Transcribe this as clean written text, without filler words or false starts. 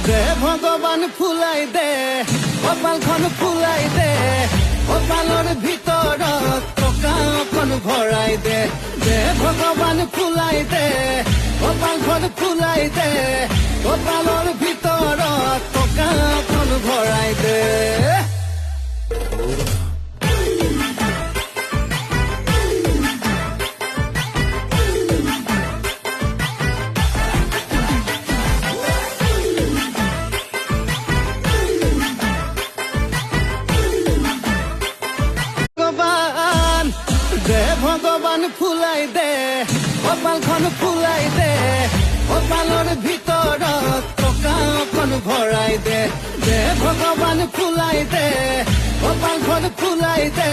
দে ভগবান ফুলাই দে কপালখন ফুলাই দে কপালৰ ভিতৰত টকা অকণ ভৰাই দে দে ভগবান ফুলাই দে কপালখন ফুলাই দে কপালৰ ভিতৰত টকা অকণ ভৰাই দে দে ভগবান ফুলাই দে কপালখন ফুলাই দে কপালৰ ভিতৰত টকা অকণ ভৰাই দে দে ভগবান ফুলাই দে কপালখন ফুলাই দে